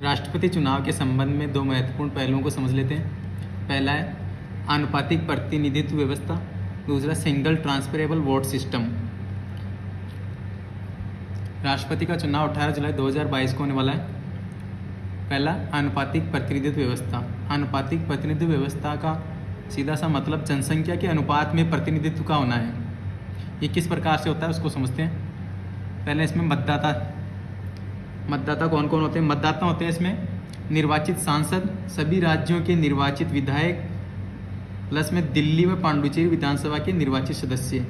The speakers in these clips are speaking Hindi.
राष्ट्रपति चुनाव के संबंध में दो महत्वपूर्ण पहलुओं को समझ लेते हैं। पहला है आनुपातिक प्रतिनिधित्व व्यवस्था, दूसरा सिंगल ट्रांसफरेबल वोट सिस्टम। राष्ट्रपति का चुनाव 18 जुलाई 2022 को होने वाला है। पहला आनुपातिक प्रतिनिधित्व व्यवस्था। आनुपातिक प्रतिनिधित्व व्यवस्था का सीधा सा मतलब जनसंख्या के अनुपात में प्रतिनिधित्व का होना है। ये किस प्रकार से होता है उसको समझते हैं। पहले इसमें मतदाता कौन कौन होते हैं। मतदाता होते हैं इसमें निर्वाचित सांसद, सभी राज्यों के निर्वाचित विधायक, प्लस में दिल्ली व पांडुचेरी विधानसभा के निर्वाचित सदस्य।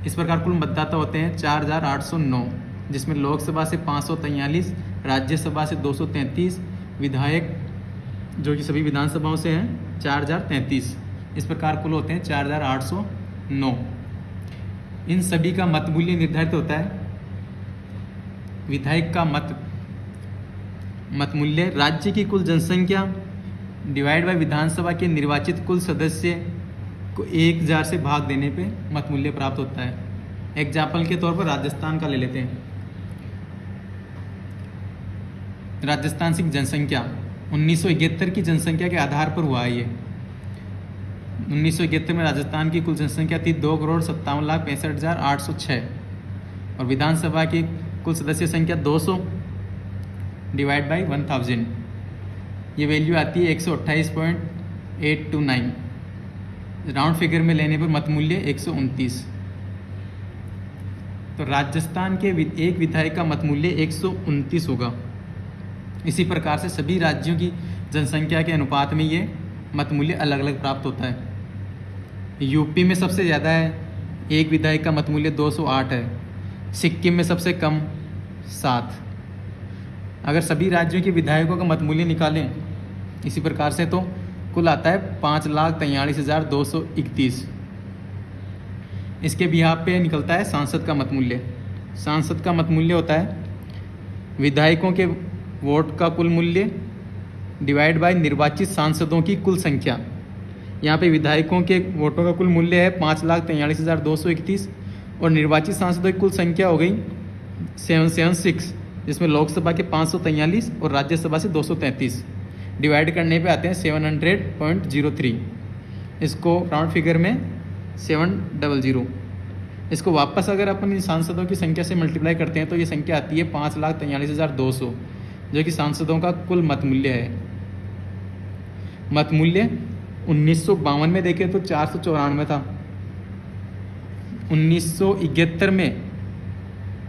इस प्रकार कुल मतदाता होते हैं 4809, जिसमें लोकसभा से 543, राज्यसभा से 233, विधायक जो कि सभी विधानसभाओं से हैं 4033। इस प्रकार कुल होते हैं 4809। इन सभी का मत मूल्य निर्धारित होता है। विधायक का मत मूल्य राज्य की कुल जनसंख्या डिवाइड बाय विधानसभा के निर्वाचित कुल सदस्य को 1000 से भाग देने पे मत मूल्य प्राप्त होता है। एग्जाम्पल के तौर पर राजस्थान का ले लेते हैं। राजस्थान की जनसंख्या 1971 की जनसंख्या के आधार पर हुआ है। ये 1971 में राजस्थान की कुल जनसंख्या थी 2,57,65,806 और विधानसभा की कुल सदस्य संख्या 200 डिवाइड बाई 1000। ये वैल्यू आती है 128.829। राउंड फिगर में लेने पर मत मूल्य 129। तो राजस्थान के एक विधायक का मत मूल्य 129 होगा। इसी प्रकार से सभी राज्यों की जनसंख्या के अनुपात में ये मत मूल्य अलग अलग प्राप्त होता है। यूपी में सबसे ज़्यादा है, एक विधायक का मत मूल्य 208 है। सिक्किम में सबसे कम 7। अगर सभी राज्यों के विधायकों का मत मूल्य निकालें इसी प्रकार से तो कुल आता है 5,43,231। इसके बिहाफ पे निकलता है सांसद का मत मूल्य। सांसद का मत मूल्य होता है विधायकों के वोट का कुल मूल्य डिवाइड बाय निर्वाचित सांसदों की कुल संख्या। यहाँ पे विधायकों के वोटों का कुल मूल्य है 5,43,231 और निर्वाचित सांसदों की कुल संख्या हो गई 776, जिसमें लोकसभा के 543 और राज्यसभा से 233। डिवाइड करने पे आते हैं 700.03। इसको राउंड फिगर में 700। इसको वापस अगर अपन इन सांसदों की संख्या से मल्टीप्लाई करते हैं तो ये संख्या आती है 5,43,200, जो कि सांसदों का कुल मत मूल्य है। मत मूल्य 1952 में देखें तो 494 था। 1971 में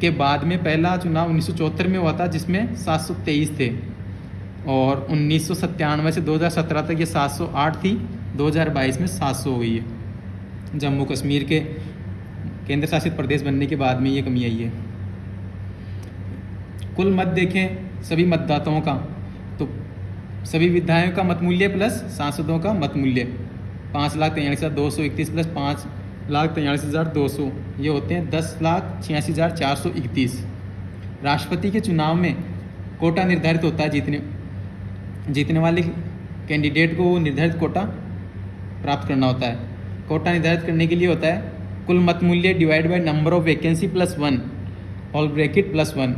के बाद में पहला चुनाव 1974 में हुआ था जिसमें 723 थे और 1997 से 2017 तक ये 708 थी। 2022 में 700 हो गई है। जम्मू कश्मीर के केंद्र शासित प्रदेश बनने के बाद में ये कमी आई है। कुल मत देखें सभी मतदाताओं का तो सभी विधायकों का मत मूल्य प्लस सांसदों का मत मूल्य 5,43,231 प्लस 5,43,200 ये होते हैं 10,86,431। राष्ट्रपति के चुनाव में कोटा निर्धारित होता है। जीतने वाले कैंडिडेट को निर्धारित कोटा प्राप्त करना होता है। कोटा निर्धारित करने के लिए होता है कुल मत मूल्य divide by number of vacancy plus 1 all bracket plus 1।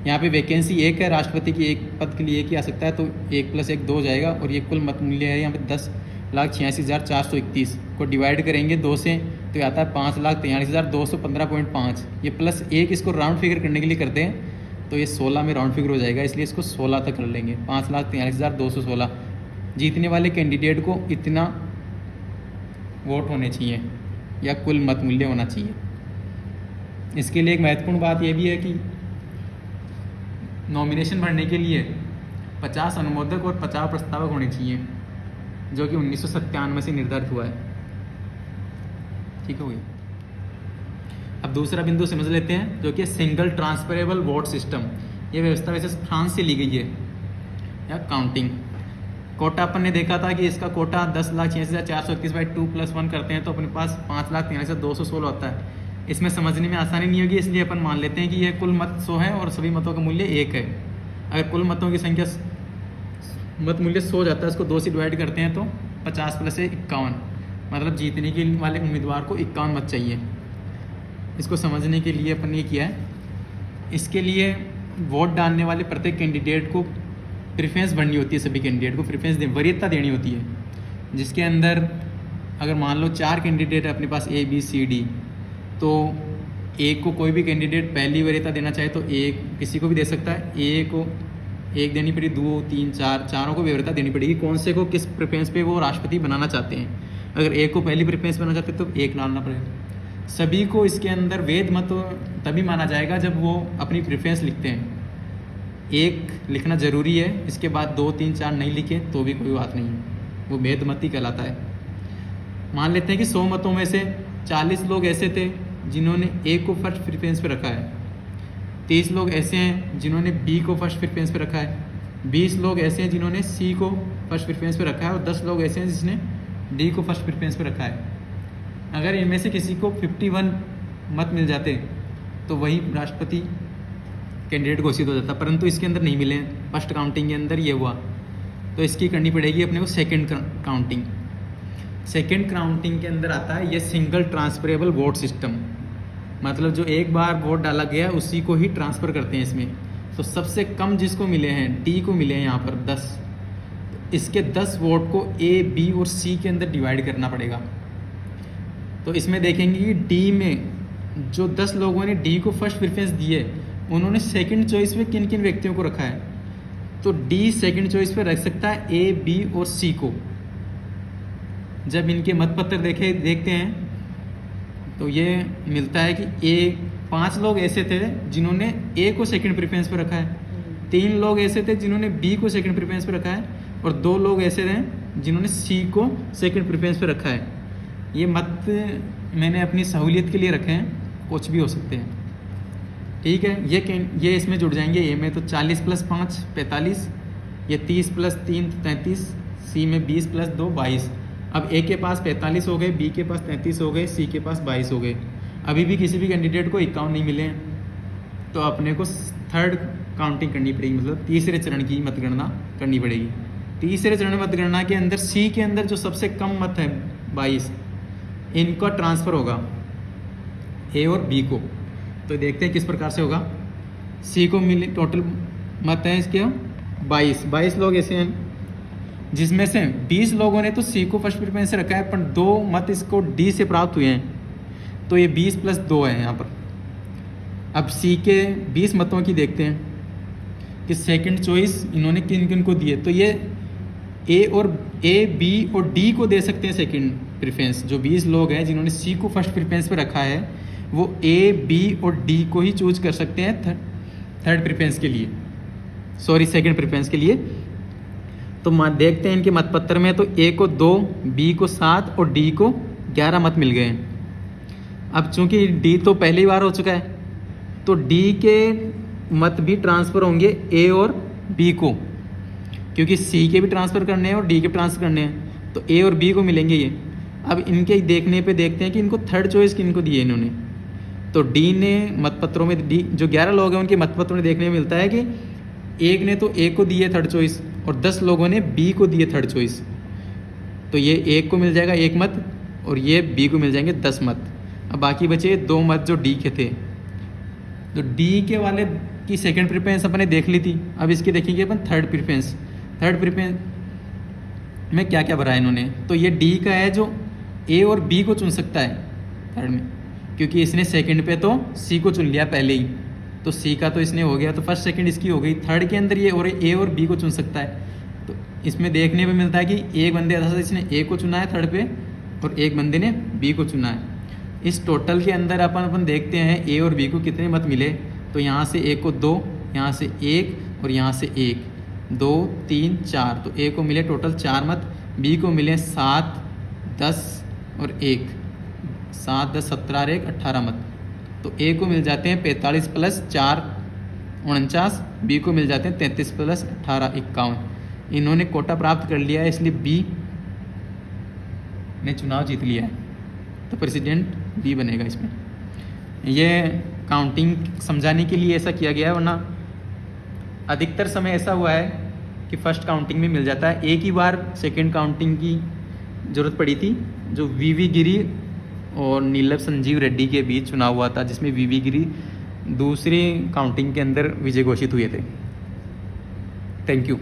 यहाँ पे वैकेंसी 1 है, राष्ट्रपति की एक पद के लिए 1 ही आ सकता है तो 1 + 1 2 हो जाएगा और ये कुल मत मूल्य है यहाँ पे 10,86,431 को डिवाइड करेंगे 2 से तो ये आता है 5,43,215.5। ये प्लस 1 इसको राउंड फिगर करने के लिए करते हैं तो ये 16 में राउंड फिगर हो जाएगा, इसलिए इसको 16 तक कर लेंगे। 5,43,216। जीतने वाले कैंडिडेट को इतना वोट होने चाहिए या कुल मत मूल्य होना चाहिए। इसके लिए एक महत्वपूर्ण बात यह भी है कि नॉमिनेशन भरने के लिए 50 अनुमोदक और 50 प्रस्तावक होने चाहिए, जो कि 1997 से निर्धारित हुआ है। ठीक हो गई। अब दूसरा बिंदु समझ लेते हैं जो कि सिंगल ट्रांसफरेबल वोट सिस्टम। ये व्यवस्था वैसे फ्रांस से ली गई है। या काउंटिंग कोटा अपन ने देखा था कि इसका कोटा 10,86,431/2 + 1 करते हैं तो अपने पास 5,43,216 होता है। इसमें समझने में आसानी नहीं होगी, इसलिए अपन मान लेते हैं कि यह कुल मत 100 है और सभी मतों का मूल्य 1 है। अगर कुल मतों की संख्या मत मूल्य 100 जाता है, इसको 2 से डिवाइड करते हैं तो 50 + 1 51, मतलब जीतने के वाले उम्मीदवार को 51 मत चाहिए। इसको समझने के लिए अपन ये किया है। इसके लिए वोट डालने वाले प्रत्येक कैंडिडेट को प्रेफरेंस बढ़नी होती है, सभी कैंडिडेट को प्रेफरेंस वरीयता देनी होती है, जिसके अंदर अगर मान लो 4 कैंडिडेट है अपने पास A B C D, तो एक को कोई भी कैंडिडेट पहली वरीयता देना चाहे तो एक किसी को भी दे सकता है, A को एक देनी पड़ेगी, 2 3 4 चारों को वरीयता देनी पड़ेगी, कौन से को किस प्रेफरेंस पे वो राष्ट्रपति बनाना चाहते हैं। अगर एक को पहली प्रेफरेंस बनाना चाहते हैं तो एक डालना पड़ेगा। सभी को इसके अंदर वैध मत तभी माना जाएगा जब वो अपनी प्रेफरेंस लिखते हैं, एक लिखना ज़रूरी है, इसके बाद 2 3 4 नहीं लिखे तो भी कोई बात नहीं है, वो वैध मत ही कहलाता है। मान लेते हैं कि 100 मतों में से 40 लोग ऐसे थे जिन्होंने A को फर्स्ट प्रेफरेंस पे रखा है, 30 लोग ऐसे हैं जिन्होंने B को फर्स्ट प्रेफरेंस पे रखा है, 20 लोग ऐसे हैं जिन्होंने C को फर्स्ट प्रेफरेंस पे रखा है और 10 लोग ऐसे हैं जिसने D को फर्स्ट प्रेफरेंस पे रखा है। अगर इनमें से किसी को 51 मत मिल जाते तो वही राष्ट्रपति कैंडिडेट घोषित हो जाता, परंतु इसके अंदर नहीं मिले, फर्स्ट काउंटिंग के अंदर ये हुआ, तो इसकी करनी पड़ेगी अपने को सेकंड काउंटिंग। सेकंड काउंटिंग के अंदर आता है ये सिंगल ट्रांसफरेबल वोट सिस्टम, मतलब जो एक बार वोट डाला गया उसी को ही ट्रांसफ़र करते हैं इसमें। तो सबसे कम जिसको मिले हैं D को मिले हैं यहाँ पर 10, तो इसके 10 वोट को A B और C के अंदर डिवाइड करना पड़ेगा। तो इसमें देखेंगे कि D में जो 10 लोगों ने D को फर्स्ट प्रेफरेंस दी है उन्होंने सेकंड चॉइस पे किन किन व्यक्तियों को रखा है, तो D सेकंड चॉइस पे रख सकता है A B और C को। जब इनके मतपत्र देखते हैं तो ये मिलता है कि 5 लोग ऐसे थे जिन्होंने A को सेकंड प्रेफरेंस पे रखा है, 3 लोग ऐसे थे जिन्होंने B को सेकंड प्रेफरेंस पे रखा है और 2 लोग ऐसे थे जिन्होंने C को सेकंड प्रेफरेंस पे रखा है। ये मत मैंने अपनी सहूलियत के लिए रखे हैं, कुछ भी हो सकते हैं, ठीक है। ये इसमें जुड़ जाएंगे, A में तो 40 + 5 45, ये 30 + 3 33, C में 20 + 2 22। अब A के पास 45 हो गए, B के पास 33 हो गए, C के पास 22 हो गए। अभी भी किसी भी कैंडिडेट को 51 नहीं मिले हैं, तो अपने को थर्ड काउंटिंग करनी पड़ेगी, मतलब तीसरे चरण की मतगणना करनी पड़ेगी। तीसरे चरण मतगणना के अंदर C के अंदर जो सबसे कम मत है 22, इनका ट्रांसफ़र होगा A और B को। तो देखते हैं किस प्रकार से होगा। C को मिले टोटल मत हैं इसके 22 लोग ऐसे हैं जिसमें से 20 लोगों ने तो C को फर्स्ट प्रेफरेंस से रखा है, पर 2 मत इसको D से प्राप्त हुए हैं, तो ये 20 + 2 है यहाँ पर। अब C के 20 मतों की देखते हैं कि सेकंड चॉइस इन्होंने किन किन को दिए, तो ये A B और D को दे सकते हैं सेकंड प्रेफरेंस। जो 20 लोग हैं जिन्होंने C को फर्स्ट प्रेफरेंस पे रखा है वो A B और D को ही चूज कर सकते हैं थर्ड प्रेफरेंस के लिए, सॉरी सेकंड प्रेफरेंस के लिए। तो देखते हैं इनके मतपत्र में, तो A को 2, B को 7 और D को 11 मत मिल गए हैं। अब चूंकि D तो पहली बार हो चुका है, तो D के मत भी ट्रांसफ़र होंगे A और B को, क्योंकि C के भी ट्रांसफ़र करने हैं और D के ट्रांसफ़र करने हैं, तो A और B को मिलेंगे ये। अब इनके देखने पे देखते हैं कि इनको थर्ड चॉइस किन को दी है इन्होंने। तो D ने मतपत्रों में, D जो 11 लोग हैं उनके मतपत्रों में देखने में मिलता है कि एक ने तो A को दी है थर्ड चॉइस और 10 लोगों ने B को दी है थर्ड चॉइस। तो ये एक को मिल जाएगा 1 मत और ये B को मिल जाएंगे 10 मत। अब बाकी बचे 2 मत जो D के थे, तो D के वाले की सेकंड प्रेफरेंस अपने देख ली थी। अब इसकी देखेंगे अपन थर्ड प्रेफरेंस। थर्ड प्रेफरेंस में क्या क्या भरा है इन्होंने, तो ये D का है जो A और B को चुन सकता है थर्ड में, क्योंकि इसने सेकंड पे तो C को चुन लिया पहले ही, तो C का तो इसने हो गया, तो फर्स्ट सेकंड इसकी हो गई। थर्ड के अंदर ये और A और B को चुन सकता है। तो इसमें देखने में मिलता है कि एक बंदे इसने A को चुना है थर्ड पे और एक बंदे ने B को चुना है। इस टोटल के अंदर अपन देखते हैं A और B को कितने मत मिले, तो यहाँ से A को 2, यहाँ से 1 और यहाँ से 1, 2 3 4, तो A को मिले टोटल 4 मत, B को मिले 7 10 और 1, 7 10 17 और 1 18 मत। तो A को मिल जाते हैं 45 + 4 49, B को मिल जाते हैं 33 + 18 51। इन्होंने कोटा प्राप्त कर लिया है, इसलिए B ने चुनाव जीत लिया है, तो प्रेसिडेंट B बनेगा इसमें। ये काउंटिंग समझाने के लिए ऐसा किया गया है, वरना अधिकतर समय ऐसा हुआ है कि फर्स्ट काउंटिंग में मिल जाता है। एक ही बार सेकेंड काउंटिंग की ज़रूरत पड़ी थी, जो VV गिरी और नीलम संजीव रेड्डी के बीच चुनाव हुआ था, जिसमें VV गिरी दूसरी काउंटिंग के अंदर विजय घोषित हुए थे। Thank you.